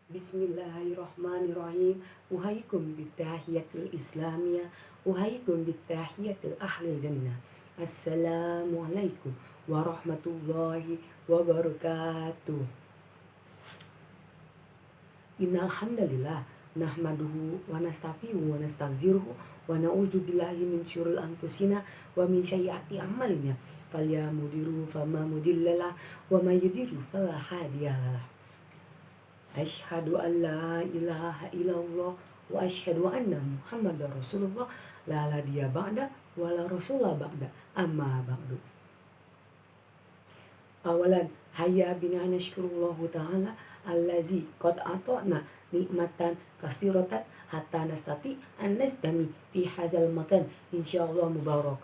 Bismillahirrahmanirrahim. Uhaikum bitahiyatil islamiyah. Uhaikum bitahiyatil ahlil jannah. Assalamualaikum warahmatullahi wabarakatuh. Innal hamdalillah nahmaduhu wa nasta'inuhu wa nastaghfiruhu wa na'udzu billahi min syururi anfusina wa min sayyiati a'malina. Falyamudiru fama mudhillalah wa may yudhiru fala hadiyalah. Asyhadu an la ilaha illallah wa asyhadu anna Muhammadar Rasulullah la nabiyya ba'da wa la rasula ba'da amma ba'du. Awalan hayya bina nashkurullahu ta'ala allazi qad ata'na nikmatan kasiratan hatta nastati an nasdami fi hadzal makan insyaallah mubarak.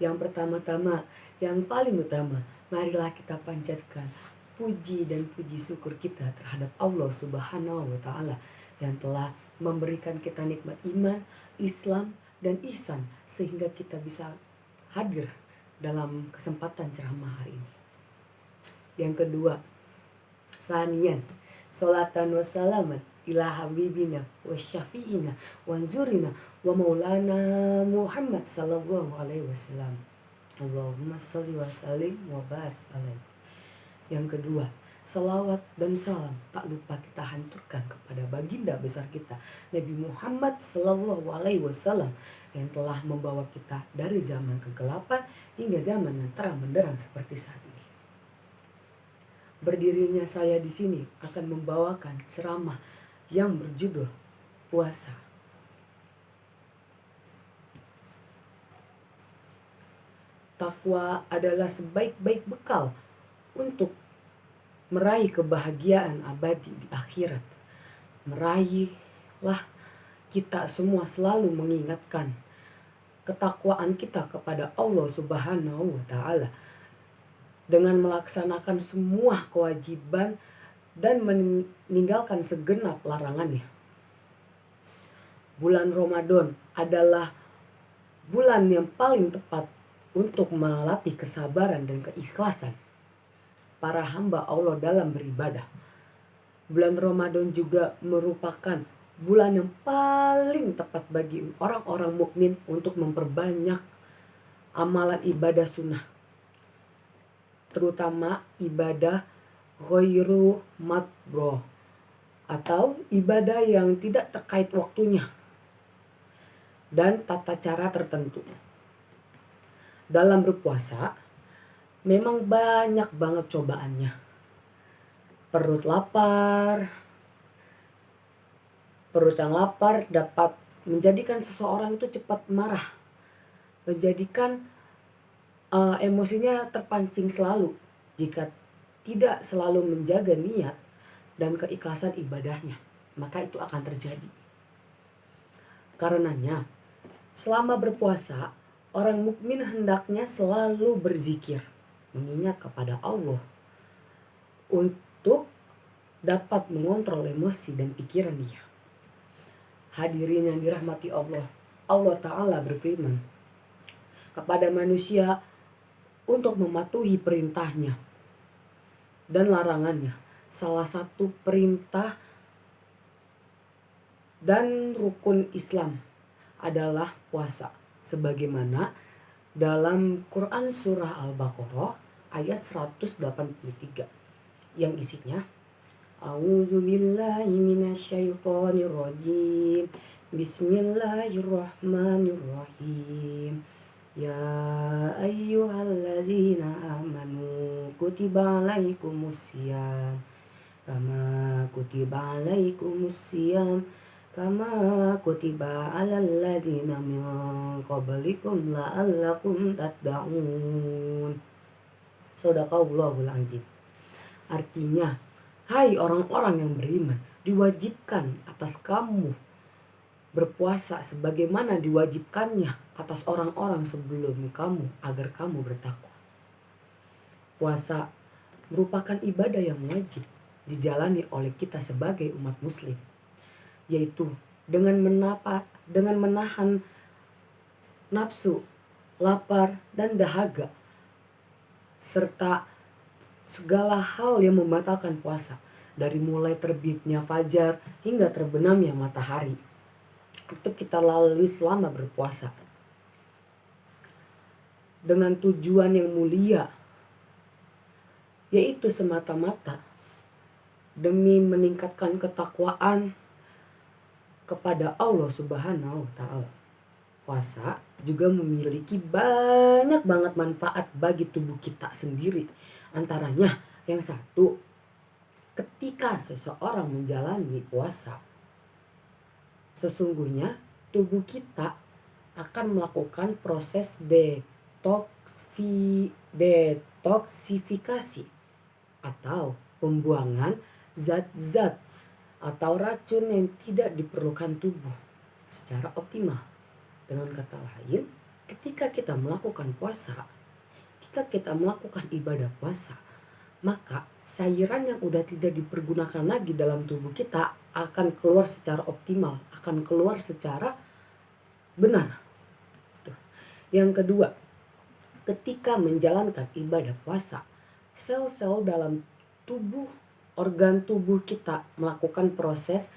Yang pertama-tama, yang paling utama, marilah kita panjatkan puji dan puji syukur kita terhadap Allah Subhanahu wa Ta'ala yang telah memberikan kita nikmat iman, Islam, dan ihsan sehingga kita bisa hadir dalam kesempatan ceramah hari ini. Yang kedua, sanian, salatan wa salaman ila habibina wa syafi'ina wa anzurina wa maulana Muhammad sallallahu alaihi wasallam. Allahumma salli wa sallim wa barik alaihi. Yang kedua, salawat dan salam tak lupa kita hanturkan kepada baginda besar kita Nabi Muhammad sallallahu alaihi wasallam yang telah membawa kita dari zaman kegelapan hingga zaman yang terang benderang seperti saat ini. Berdirinya saya di sini akan membawakan ceramah yang berjudul puasa. Takwa adalah sebaik-baik bekal untuk meraih kebahagiaan abadi di akhirat. Meraihlah kita semua selalu mengingatkan ketakwaan kita kepada Allah Subhanahu wa Ta'ala dengan melaksanakan semua kewajiban dan meninggalkan segenap larangannya. Bulan Ramadan adalah bulan yang paling tepat untuk melatih kesabaran dan keikhlasan para hamba Allah dalam beribadah. Bulan Ramadan juga merupakan bulan yang paling tepat bagi orang-orang mukmin untuk memperbanyak amalan ibadah sunnah, terutama ibadah ghairu matbroh atau ibadah yang tidak terkait waktunya dan tata cara tertentu. Dalam berpuasa memang banyak banget cobaannya. Perut yang lapar dapat menjadikan seseorang itu cepat marah, menjadikan emosinya terpancing selalu jika tidak selalu menjaga niat dan keikhlasan ibadahnya, maka itu akan terjadi. Karenanya, selama berpuasa, orang mukmin hendaknya selalu berzikir, mengingat kepada Allah untuk dapat mengontrol emosi dan pikiran dia. Hadirin yang dirahmati Allah, Allah Ta'ala berfirman kepada manusia untuk mematuhi perintahnya dan larangannya. Salah satu perintah dan rukun Islam adalah puasa, sebagaimana dalam Quran surah Al-Baqarah ayat 183 yang isinya A'udzubillahi minasyaitonirrajim. Bismillahirrahmanirrahim. Ya ayyuhalladzina amanu kutiba alaikumusiyam kama kutiba alal ladzina min qablikum la'allakum tattaqun. Shadaqallahul azim. Artinya, hai orang-orang yang beriman, diwajibkan atas kamu berpuasa sebagaimana diwajibkannya atas orang-orang sebelum kamu agar kamu bertakwa. Puasa merupakan ibadah yang wajib dijalani oleh kita sebagai umat muslim, yaitu dengan menahan nafsu, lapar, dan dahaga, serta segala hal yang membatalkan puasa, dari mulai terbitnya fajar hingga terbenamnya matahari. Itu kita lalui selama berpuasa. Dengan tujuan yang mulia, yaitu semata-mata demi meningkatkan ketakwaan kepada Allah Subhanahu wa Ta'ala. Puasa juga memiliki banyak banget manfaat bagi tubuh kita sendiri. Antaranya yang satu, ketika seseorang menjalani puasa, sesungguhnya tubuh kita akan melakukan proses detoksifikasi atau pembuangan zat-zat atau racun yang tidak diperlukan tubuh secara optimal. Dengan kata lain, ketika kita melakukan puasa, ketika kita melakukan ibadah puasa, maka cairan yang udah tidak dipergunakan lagi dalam tubuh kita akan keluar secara optimal, akan keluar secara benar. Yang kedua, ketika menjalankan ibadah puasa, sel-sel dalam tubuh, organ tubuh kita melakukan proses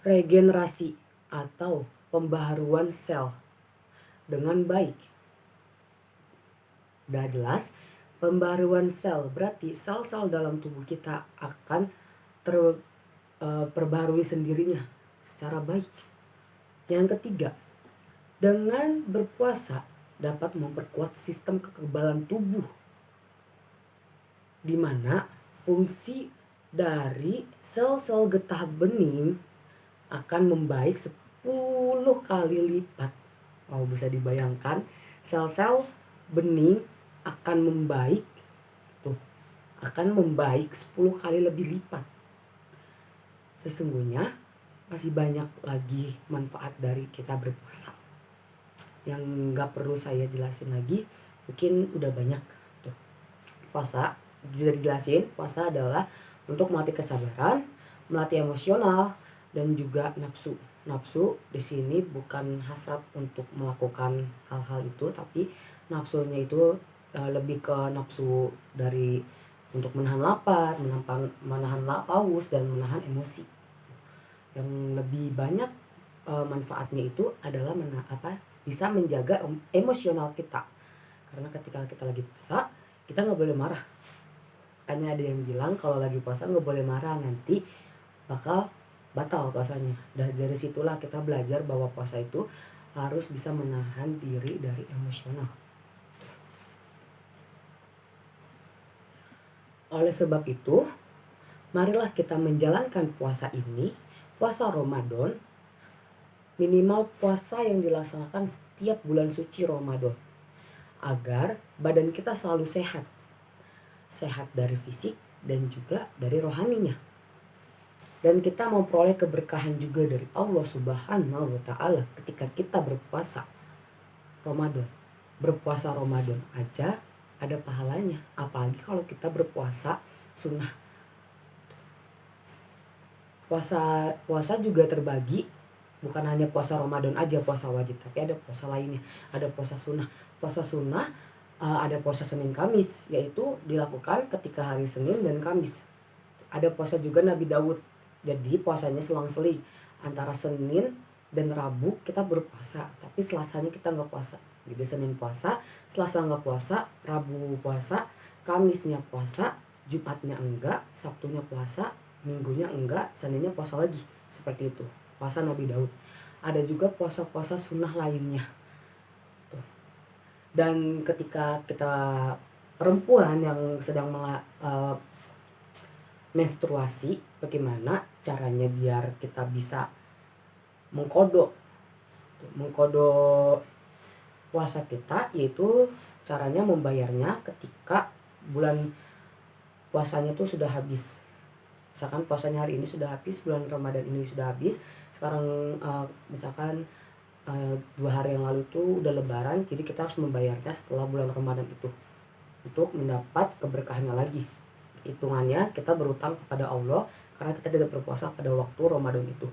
regenerasi atau pembaharuan sel dengan baik. Udah jelas, pembaharuan sel berarti sel-sel dalam tubuh kita akan terperbaharui sendirinya secara baik. Yang ketiga, dengan berpuasa dapat memperkuat sistem kekebalan tubuh, di mana fungsi dari sel-sel getah bening akan membaik 10 kali lipat. Bisa dibayangkan, sel-sel bening akan membaik 10 kali lebih lipat. Sesungguhnya masih banyak lagi manfaat dari kita berpuasa yang gak perlu saya jelasin lagi, mungkin udah banyak tuh. Puasa sudah dijelasin, puasa adalah untuk melatih kesabaran, melatih emosional, dan juga nafsu. Nafsu di sini bukan hasrat untuk melakukan hal-hal itu, tapi nafsunya itu lebih ke nafsu dari untuk menahan lapar, menahan haus, dan menahan emosi. Yang lebih banyak manfaatnya itu adalah bisa menjaga emosional kita. Karena ketika kita lagi puasa, kita nggak boleh marah. Makanya ada yang bilang kalau lagi puasa nggak boleh marah, nanti bakal batal puasanya. Dari situlah kita belajar bahwa puasa itu harus bisa menahan diri dari emosional. Oleh sebab itu, marilah kita menjalankan puasa ini, puasa Ramadan, minimal puasa yang dilaksanakan setiap bulan suci Ramadan, agar badan kita selalu sehat. Sehat dari fisik dan juga dari rohaninya. Dan kita memperoleh keberkahan juga dari Allah Subhanahu wa Ta'ala ketika kita berpuasa Ramadan. Berpuasa Ramadan aja ada pahalanya, apalagi kalau kita berpuasa sunnah. Puasa juga terbagi, bukan hanya puasa Ramadan aja puasa wajib, tapi ada puasa lainnya, ada puasa sunnah. Puasa sunnah ada puasa Senin Kamis, yaitu dilakukan ketika hari Senin dan Kamis. Ada puasa juga Nabi Daud, jadi puasanya selang-seling antara Senin dan Rabu kita berpuasa, tapi Selasanya kita nggak puasa. Jadi Senin puasa, Selasa nggak puasa, Rabu puasa, Kamisnya puasa, Jumatnya enggak, Sabtunya puasa, Minggunya enggak, Seninnya puasa lagi. Seperti itu puasa Nabi Daud. Ada juga puasa-puasa sunnah lainnya. Dan ketika kita perempuan yang sedang menstruasi, bagaimana caranya biar kita bisa mengkodok puasa kita, yaitu caranya membayarnya ketika bulan puasanya itu sudah habis. Misalkan puasanya hari ini sudah habis, bulan Ramadan ini sudah habis, sekarang misalkan 2 hari yang lalu itu udah lebaran, jadi kita harus membayarnya setelah bulan Ramadan itu untuk mendapat keberkahannya lagi. Hitungannya kita berutang kepada Allah karena kita tidak berpuasa pada waktu Ramadan itu,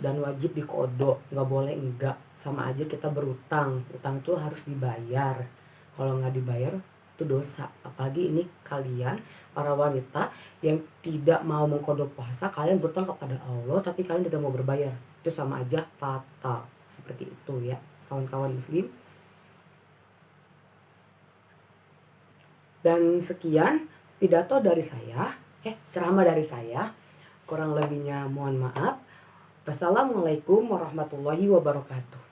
dan wajib dikodok, nggak boleh enggak, sama aja kita berutang. Utang itu harus dibayar, kalau nggak dibayar itu dosa. Apalagi ini kalian para wanita yang tidak mau mengqadha puasa, kalian berutang kepada Allah tapi kalian tidak mau berbayar, itu sama aja fatal. Seperti itu ya kawan-kawan muslim. Dan sekian pidato dari saya, ceramah dari saya. Kurang lebihnya mohon maaf. Wassalamualaikum warahmatullahi wabarakatuh.